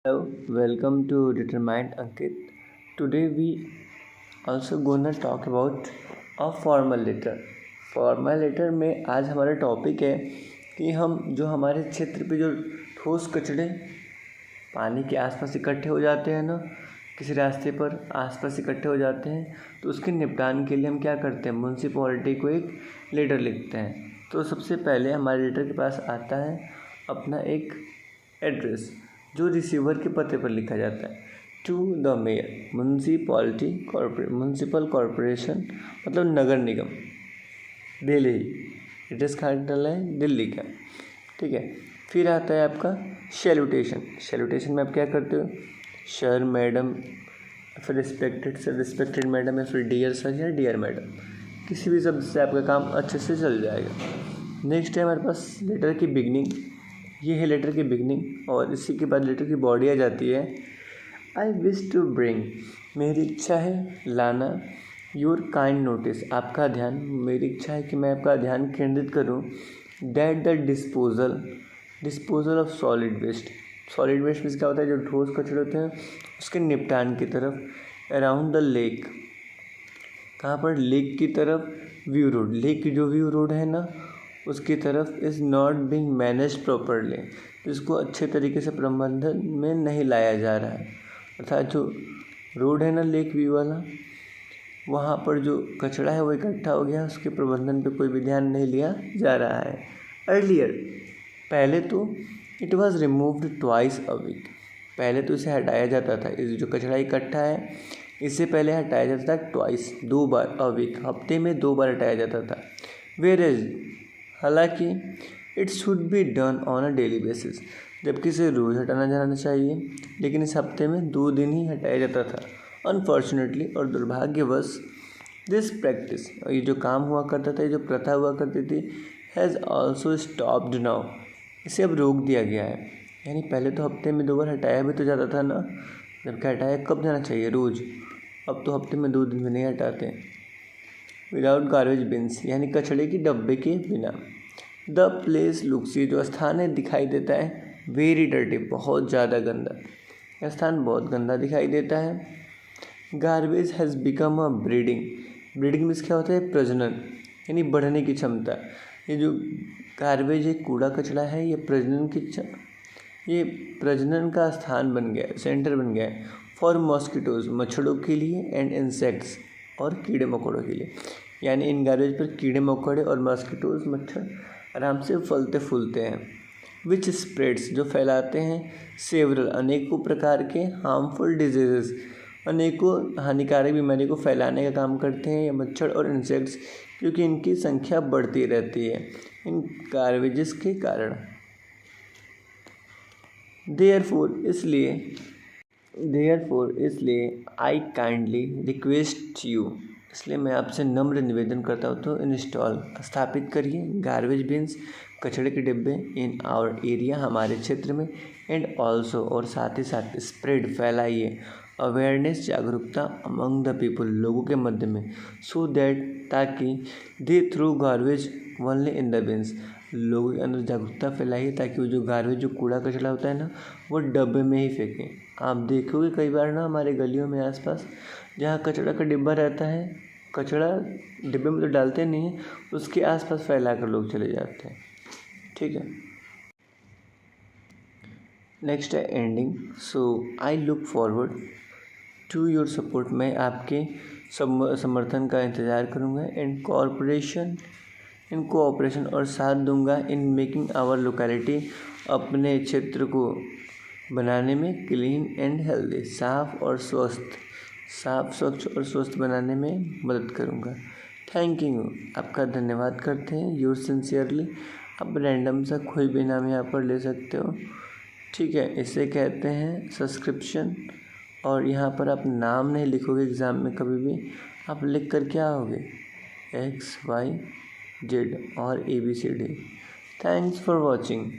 Hello, welcome to Determined Ankit. Today we also gonna talk about a formal letter. Formal letter में आज हमारा topic है कि हम जो हमारे क्षेत्र पे जो ठोस कचड़े पानी के आसपास इकट्ठे हो जाते हैं ना, किसी रास्ते पर आसपास इकट्ठे हो जाते हैं, तो उसके निपटान के लिए हम क्या करते हैं, म्यूनसिपैलिटी को एक लेटर लिखते हैं। तो सबसे पहले हमारे लेटर के पास आता है अपना एक एड्रेस जो रिसीवर के पते पर लिखा जाता है, to the mayor municipal corporation, मतलब नगर निगम दिल्ली। एड्रेस कहाँ डाला है, दिल्ली का। ठीक है, फिर आता है आपका सैल्यूटेशन में आप क्या करते हो, सर, मैडम, फिर रिस्पेक्टेड सर, रिस्पेक्टेड मैडम, या फिर डियर सर या डियर मैडम, किसी भी शब्द से आपका काम अच्छे से चल जाएगा। नेक्स्ट है हमारे पास लेटर की बिगनिंग। ये है लेटर की बिगनिंग, और इसी के बाद लेटर की बॉडी आ जाती है। आई विश टू ब्रिंग, मेरी इच्छा है लाना, योर काइंड नोटिस, आपका ध्यान, मेरी इच्छा है कि मैं आपका ध्यान केंद्रित करूं, that the disposal of solid waste means क्या होता है, जो ठोस कचरे होते हैं उसके निपटान की तरफ, अराउंड द लेक, कहाँ पर, लेक की तरफ, व्यू रोड, लेक की जो व्यू रोड है ना उसकी तरफ, is not being manage properly, जिसको अच्छे तरीके से प्रबंधन में नहीं लाया जा रहा है। अर्थात जो रोड है ना लेक व्यू वाला, वहाँ पर जो कचरा है वो इकट्ठा हो गया, उसके प्रबंधन पे कोई भी ध्यान नहीं लिया जा रहा है। अर्लियर, पहले तो it was removed twice a week, पहले तो इसे हटाया जाता था, इस जो कचरा इकट्ठा है इससे पहले हटाया जाता था ट्वाइस, 2 बार, अ वीक, हफ्ते में 2 बार हटाया जाता था। वेयर इज, हालांकि it should be done on a daily basis, जबकि इसे रोज़ हटाना जाना चाहिए, लेकिन इस हफ्ते में 2 दिन ही हटाया जाता था। अनफॉर्चुनेटली, और दुर्भाग्यवश, दिस प्रैक्टिस, ये जो काम हुआ करता था, ये जो प्रथा हुआ करती थी, हैज़ ऑल्सो स्टॉप्ड नाउ, इसे अब रोक दिया गया है। यानी पहले तो हफ्ते में 2 बार हटाया भी तो जाता था ना, जबकि हटाया कब जाना चाहिए, रोज़, अब तो हफ्ते में 2 दिन भी नहीं हटाते। विदाउट गार्बेज बिन्स, यानी कचड़े की डब्बे के बिना। द प्लेस लुक्स, ये जो स्थान है दिखाई देता है, वेरी डर्टी, बहुत ज़्यादा गंदा, यह स्थान बहुत गंदा दिखाई देता है। Garbage has become a breeding means क्या होता है, प्रजनन, यानी बढ़ने की क्षमता। ये जो गार्बेज है, कूड़ा कचड़ा है, ये प्रजनन का स्थान बन गया है, सेंटर बन गया है, फॉर मॉस्किटोज़, मच्छरों के लिए, एंड इंसेक्ट्स, और कीड़े मकोड़ों के लिए। यानी इन गार्बेज पर कीड़े मकोड़े और मॉस्किटोज़, मच्छर आराम से फलते फूलते हैं। विच स्प्रेड्स, जो फैलाते हैं, सेवरल, अनेकों प्रकार के, हार्मफुल डिजीजेस, अनेकों हानिकारक बीमारी को फैलाने का काम करते हैं ये मच्छर और इंसेक्ट्स, क्योंकि इनकी संख्या बढ़ती रहती है इन गार्बेजेस के कारण। देयरफॉर, इसलिए आई काइंडली रिक्वेस्ट यू, इसलिए मैं आपसे नम्र निवेदन करता हूँ, तो इंस्टॉल, स्थापित करिए, गार्बेज बिन्स, कचड़े के डिब्बे, इन आवर एरिया, हमारे क्षेत्र में, एंड ऑल्सो, और साथ ही साथ, स्प्रेड, फैलाइए, अवेयरनेस, जागरूकता, अमंग द पीपल, लोगों के मध्य में, सो दैट, ताकि, they throw garbage only in the bins, लोगों के अंदर जागरूकता फैलाइए, ताकि वो जो गार्बेज, जो कूड़ा कचरा होता है ना, वो डब्बे में ही फेंकें। आप देखोगे कई बार ना हमारे गलियों में आसपास, जहाँ कचरा का डिब्बा रहता है, कचरा डिब्बे में तो डालते नहीं हैं, उसके आसपास फैला कर लोग चले जाते हैं। ठीक है, नेक्स्ट है ending. So I look forward to your support, मैं आपके समर्थन का इंतज़ार करूँगा, इन कोऑपरेशन, और साथ दूंगा, इन मेकिंग आवर लोकेलिटी, अपने क्षेत्र को बनाने में, क्लीन एंड हेल्दी, साफ स्वच्छ और स्वस्थ बनाने में मदद करूँगा। थैंक यू, आपका धन्यवाद करते हैं। योर सिंसियरली, आप रैंडम सा कोई भी नाम यहाँ पर ले सकते हो। ठीक है, इसे कहते हैं सब्सक्रिप्शन, और यहाँ पर आप नाम नहीं लिखोगे एग्ज़ाम में कभी भी, आप लिख कर क्या आओगे, XYZ और ABCD। Thanks for watching.